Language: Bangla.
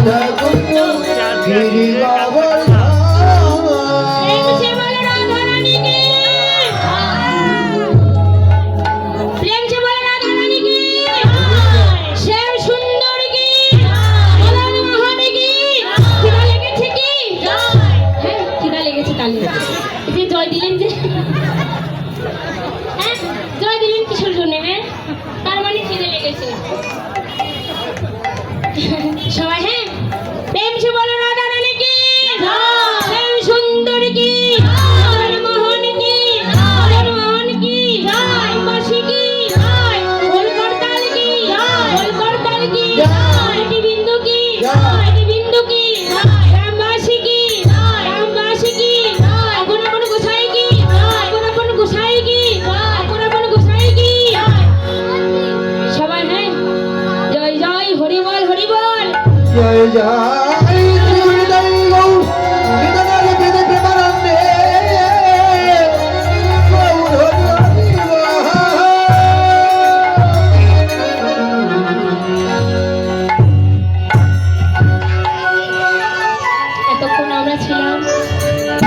রাধা কুঞ্জ গিরি গোবর্ধন জয় দিলেন যে হ্যাঁ জয় দিলেন কিশোর জন্য হ্যাঁ তার মানে খিদে লেগেছে সবাই হ্যাঁ প্রেম সে বলো রাধা রানী কি শ্যাম সুন্দর কি মোহন কি মোহন কি বাসি কি ওলকরতাল কি ওলকরতাল কি বিন্দু কি বিন্দু কি রামবাসী কি রামবাসী কি আপন আপন গোসাই কি আপন আপন গোসাই কি আপন আপন গোসাই কি সবাই হ্যাঁ জয় জয় হরি বল হরি বল জয় জয়